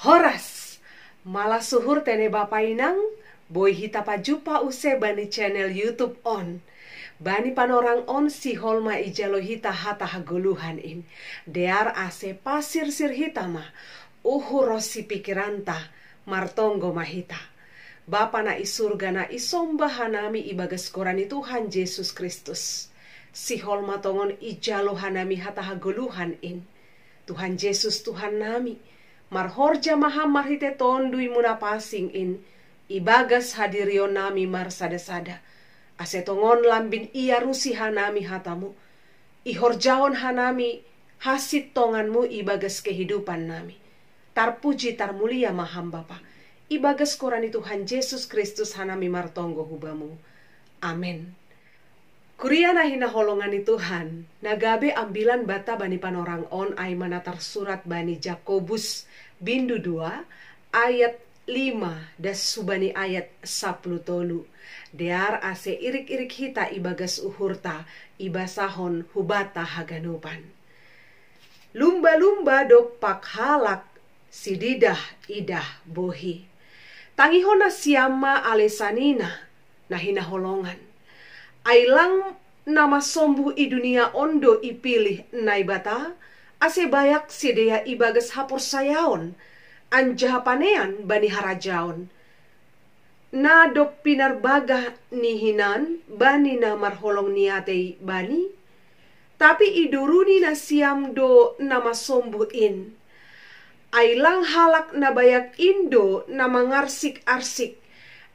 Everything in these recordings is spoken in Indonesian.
Horas, malah suhur tene bapa inang, boy hita pajupa use bani channel YouTube on. Bani panorang on si holma ijalo hita hata haguluhan in. Dear ase pasir sir hita ma, uhurosi pikiranta, martonggo mahita. Bapa na isurga na isombahanami ibagas korani Tuhan Yesus Kristus. Si holma tongon ijalo hanami hata haguluhan in. Tuhan Yesus Tuhan nami. Marhorja maha marhite tondui muna pasing in, ibagas hadirio nami marsada-sada. Asetongon lambin iya rusi hanami hatamu, ihorjaon hanami hasit tonganmu ibagas kehidupan nami. Tarpuji tarmulia maham Bapa, ibagas korani Tuhan Yesus Kristus hanami martonggo hubamu. Amin. Kuria na hinaholongan ni Tuhan, nagabe ambilan bata bani panorang on ay manatar surat bani Jakobus bindu 2 ayat 5 das subani ayat 10 tolu. Dear ase irik-irik hita ibagas uhurta ibasahon hubata haganupan. Lumba-lumba dopak halak sididah idah bohi. Tangihona siama alesanina na hinaholongan. Ailang nama sombu i dunia ondo ipilih naibata, ase bayak sidea ibagas hapor sayaon, anjahapanean bani harajaon. Na dok pinarbaga nihinan, bani na marholong niatei bani, tapi iduruni na siam do nama sombu in. Ailang halak na bayak indo na mangarsik-arsik,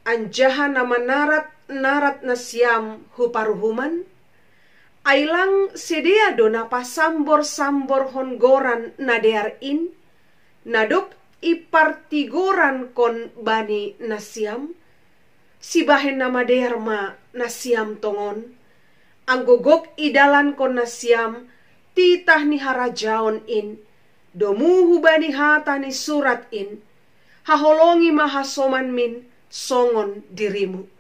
anjahan nama narat na siam huparuhuman, ailang sedia do na pasambor-sambor honggoran na dear in, nadok ipartigoran kon bani na siam, sibahen nama dear ma na siam tongon, anggogok idalan kon na siam, titah ni harajaon in, domuhu bani hata ni surat in, haholongi mahasoman min, songon dirimu.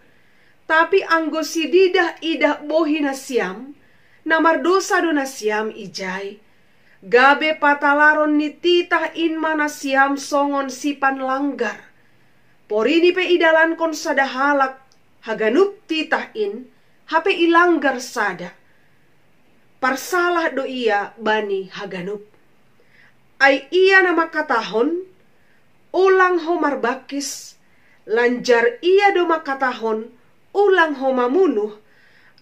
Tapi anggo sididah idah bohi na siam, namardosa do na siam ijay. Gabe patalaron ni titah inma na siam songon sipan langgar. Porini pe idalan kon sada halak, haganup titah in, hape ilanggar sada. Parsalah do iya bani haganup. Ay iya na makatahon, ulang ho marbakis, lanjar iya do makatahon, ulang ho mamunuh,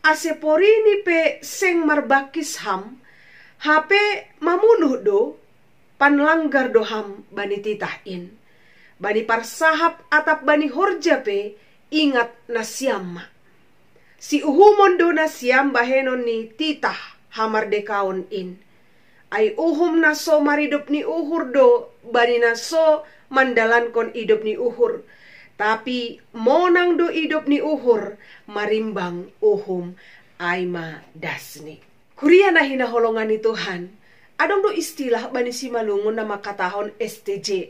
ase porini pe seng marbakis ham, hape mamunuh do, panlanggar do ham bani titah in. Bani parsahap atap bani horja pe, ingat na siam ma. Si uhumon do na siam bahenon ni titah hamardekaon in. Ay uhum na so maridop ni uhur do, bani na so mandalan kon idop ni uhur. Tapi monang do idop ni uhur, marimbang uhum aima dasni. Kuria na hinaholongan ni Tuhan, adong do istilah bani si malungun na makatahon STJ,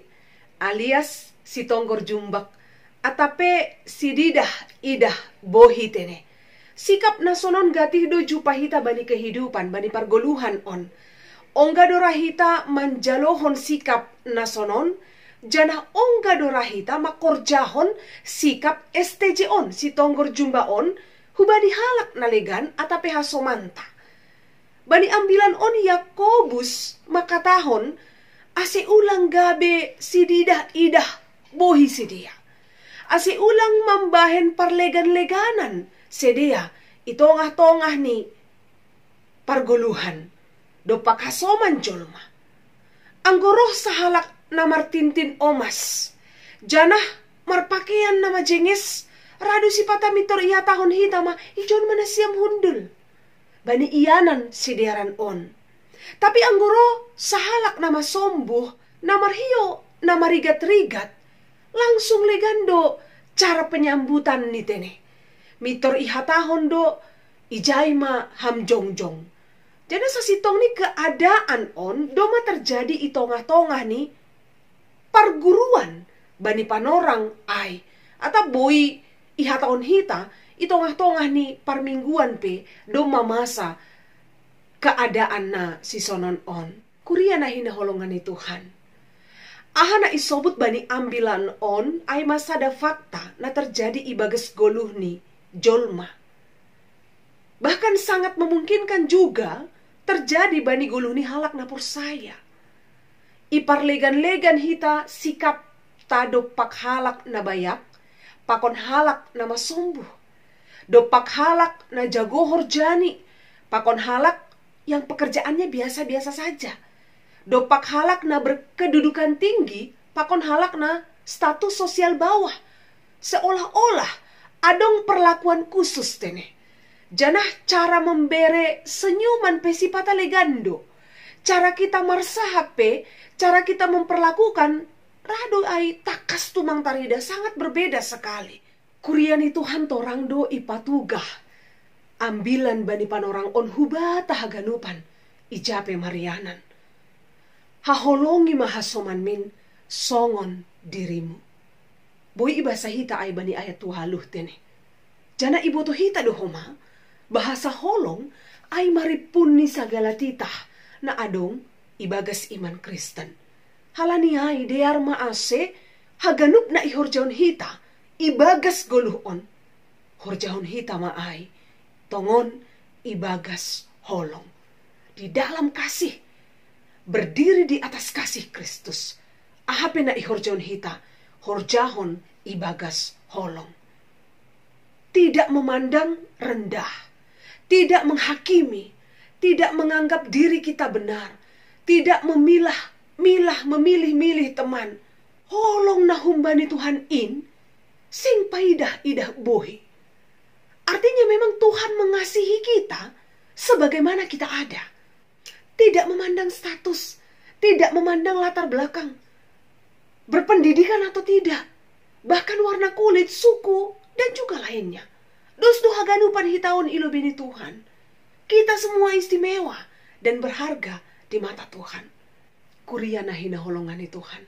alias si tonggor jumbak, atape si didah idah bohi tene. Sikap nasonon gatih do jupahita bani kehidupan, bani pargoluhan on. Ongga do rahita manjalohon sikap nasonon, jana ongga dorahita makorjahon sikap STJ on, si tonggor jumba on, hubani halak nalegan atape hasomanta. Bani ambilan on Yakobus makatahon, ase ulang gabe si didah idah bohi sedia. Ase ulang mambahen parlegan-leganan sedia, itongah-tongah ni pargoluhan, dopak hasoman jolma. Anggoroh sahalak na martintin omas, janah marpakaian nama jengis, radu si patamitor iya tahun hitama, ijon mana siam hundul. Bani iyanan sideran on. Tapi anggoro sahalak nama sombuh, nama hiyo, nama rigat-rigat, langsung legando cara penyambutan ni tene. Mitor iha tahun do, ijaima ham jongjong. Jadi sasitong ni keadaan on, doma terjadi itongah-tongah ni, parguruan bani panorang ay atau boy iha taon hita itongah-tongah ni parmingguan pe do mamasa keadaan na si sonon on. Kuria na hinaholongan ni Tuhan. Ahana isobut bani ambilan on ai masada fakta na terjadi ibagas goluhni jolma. Bahkan sangat memungkinkan juga terjadi bani goluhni halak na pursaya. Ipar legan-legan hita sikap tadopak halak na bayak, pakon halak na masombuh. Dopak halak na jagohor jani, pakon halak yang pekerjaannya biasa-biasa saja. Dopak halak na berkedudukan tinggi, pakon halak na status sosial bawah. Seolah-olah adong perlakuan khusus tene. Janah cara membere senyuman pesipata legando. Cara kita marsahape, cara kita memperlakukan rado ai takas tumang tarida sangat berbeda sekali. Kuriani Tuhan torang do ipatugah. Ambilan bani panorang on hubata haganupan. Ijape marianan. Haholongi mahasoman min songon dirimu. Boy ibasa hita ay bani ayat tuhaluh tene. Jana ibo to hita dohoma. Bahasa holong ay maripun ni sagala titah na adong ibagas iman Kristen. Halani ay dear maase haganup na ihorjaon hita ibagas goluhon. Horjahon hita maay tongon ibagas holong. Di dalam kasih, berdiri di atas kasih Kristus. Ahape na ihorjaon hita, horjahon ibagas holong. Tidak memandang rendah, tidak menghakimi, tidak menganggap diri kita benar, tidak memilih-milih teman. Holong na humbani Tuhan in, sing paidah-idah bohi. Artinya memang Tuhan mengasihi kita sebagaimana kita ada. Tidak memandang status, tidak memandang latar belakang, berpendidikan atau tidak, bahkan warna kulit, suku, dan juga lainnya. Dus haganupan hitaon ilubini Tuhan. Kita semua istimewa dan berharga di mata Tuhan. Kuriana hinaholongani Tuhan.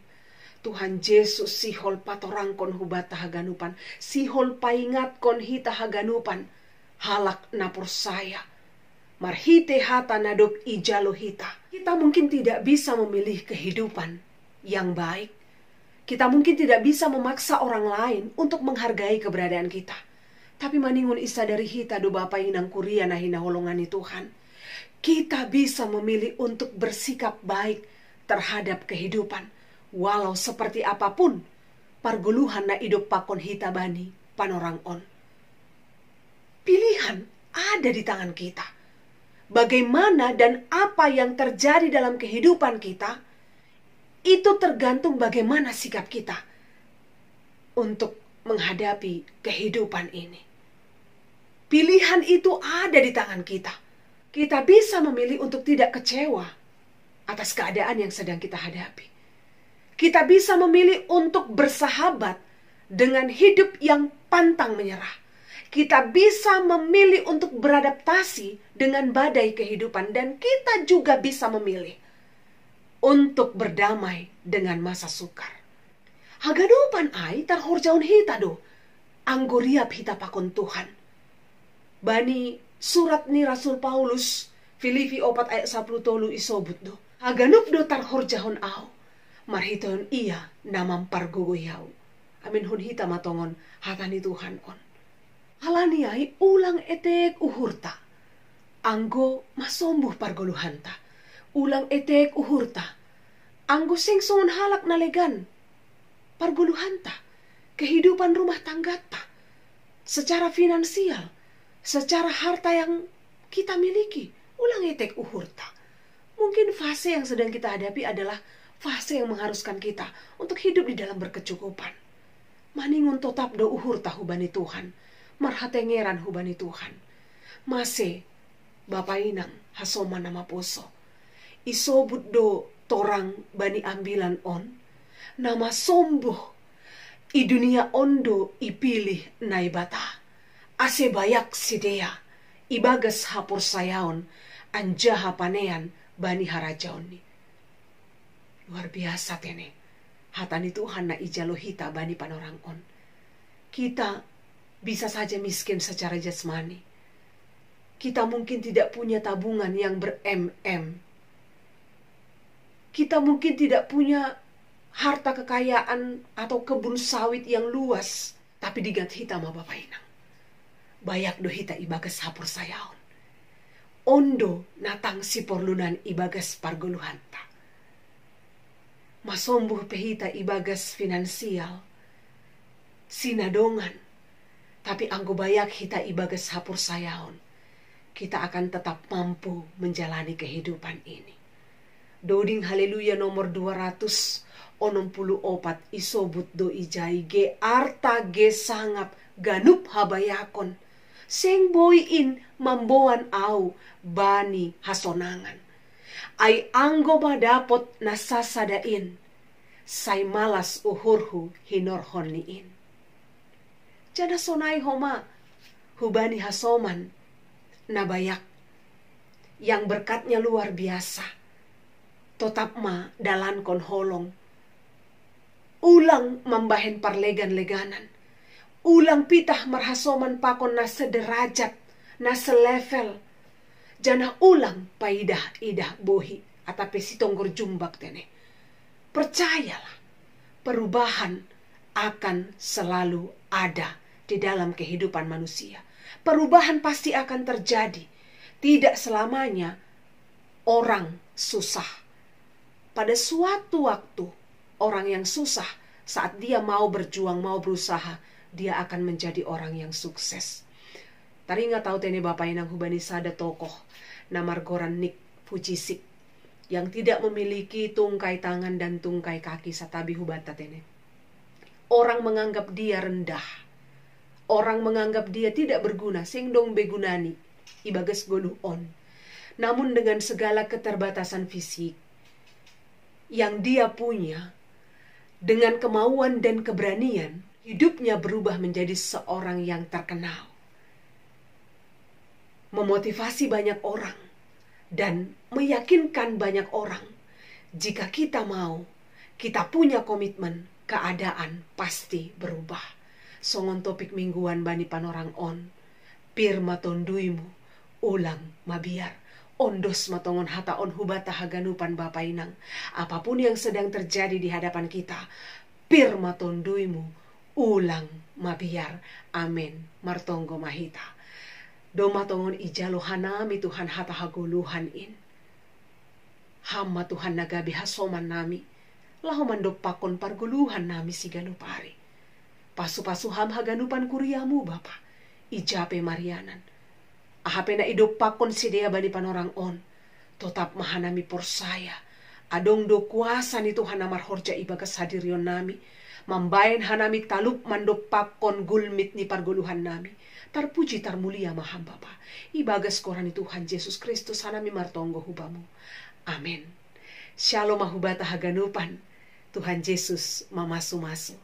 Tuhan Yesus sihol patorangkon hubata haganupan. Sihol paingatkon hita haganupan. Halak napor saya. Marhite hata nadok ijalo hita. Kita mungkin tidak bisa memilih kehidupan yang baik. Kita mungkin tidak bisa memaksa orang lain untuk menghargai keberadaan kita. Tapi maningun isa dari hita do bapa inang kuriana hinaholongani Tuhan. Kita bisa memilih untuk bersikap baik terhadap kehidupan. Walau seperti apapun parguluhan na idop pakon hita bani panorang on. Pilihan ada di tangan kita. Bagaimana dan apa yang terjadi dalam kehidupan kita, itu tergantung bagaimana sikap kita untuk menghadapi kehidupan ini. Pilihan itu ada di tangan kita. Kita bisa memilih untuk tidak kecewa atas keadaan yang sedang kita hadapi. Kita bisa memilih untuk bersahabat dengan hidup yang pantang menyerah. Kita bisa memilih untuk beradaptasi dengan badai kehidupan. Dan kita juga bisa memilih untuk berdamai dengan masa sukar. Haganupan ai tarhorjaon hita do. Anggoriap hita pakon Tuhan. Bani surat ni Rasul Paulus Filipi 4 ayat 10 isobut do. Haganup do tarhorjahon au. Marhiton iya namam pargugoyaw. Amin hun hita matongon hatani Tuhan on. Halaniai ulang etek uhurta. Anggo masombuh pargoluhanta. Ulang etek uhurta. Anggo singsungon halak nalegan. Pargoluhanta. Kehidupan rumah tanggata. Secara finansial. Secara harta yang kita miliki. Ulang etek uhurta. Mungkin fase yang sedang kita hadapi adalah fase yang mengharuskan kita untuk hidup di dalam berkecukupan. Maningun totap do uhur tahubani Tuhan. Marhatengeran hubani Tuhan. Mase Bapa inang hasoma nama poso. Isobut do torang bani ambilan on. Nama sombuh. I dunia ondo ipilih naibata. Ase bayak sidea. Ibagas hapur sayaon. Anjaha panean bani harajaon ni. Luar biasa tene. Hatani Tuhan na ijalo hita bani panorang on. Kita bisa saja miskin secara jasmani. Kita mungkin tidak punya tabungan yang ber-MM. Kita mungkin tidak punya harta kekayaan atau kebun sawit yang luas, tapi digat hita ma Bapak Inang. Bayak do hita ibagas hapur sayaon. Ondo natang siporlunan ibagas pargoluhanta. Masombuh pehita ibagas finansial, sinadongan, tapi anggo bayak hita ibagas hapur sayaon, kita akan tetap mampu menjalani kehidupan ini. Doding haleluya nomor 264 isobut do ijai ge arta ge sangap ganup habayakon. Seng boyin mamboan au bani hasonangan. Ai anggo madapot nasasadain. Say malas uhurhu hinorhon niin. Jana sonai homa hubani hasoman nabayak. Yang berkatnya luar biasa. Totap ma dalan kon holong. Ulang membahen parlegan-leganan. Ulang pitah marhasoman pakon na sederajat, na selevel. Jana ulang paidah-idah bohi. Atape sitonggor jumbak tene. Percayalah, perubahan akan selalu ada di dalam kehidupan manusia. Perubahan pasti akan terjadi. Tidak selamanya orang susah. Pada suatu waktu, orang yang susah saat dia mau berjuang, mau berusaha, dia akan menjadi orang yang sukses. Tari nggak tahu tene Bapak Inang hubani sada tokoh namar goran Nik Fujisik yang tidak memiliki tungkai tangan dan tungkai kaki satabi hubata tene. Orang menganggap dia rendah. Orang menganggap dia tidak berguna, sing dong begunani, ibagas goluh on. Namun dengan segala keterbatasan fisik yang dia punya, dengan kemauan dan keberanian, hidupnya berubah menjadi seorang yang terkenal. Memotivasi banyak orang dan meyakinkan banyak orang. Jika kita mau, kita punya komitmen, keadaan pasti berubah. Songon topik mingguan bani panorang on. Pir matonduimu, ulang mabiar. Ondos matongon hata on hubata haganupan Bapak Inang. Apapun yang sedang terjadi di hadapan kita, pir matonduimu, ulang mabiar. Amin. Martonggo mahita. Doma tongon ijalo hanami Tuhan hata haguluhan in. Hama Tuhan nagabi hasoman nami. Laho mandopakon parguluhan nami si ganupari. Pasu-pasu ham haganupan kuriamu Bapa. Ijape Marianan. Ahape na idopakon si dia bani panorang on. Totap mahanami porsaya. Adong do kuasa ni Tuhan namar horja ibagas hadirion nami. Mambayan hanami talup mandopakon gulmit ni parguluhan nami. Tarpuji tarmulia maham Bapa. Ibagas koran ni Tuhan Yesus Kristus hanami martonggo hubamu. Amin. Shalom mahubata haganupan. Tuhan Yesus mamasu-masu.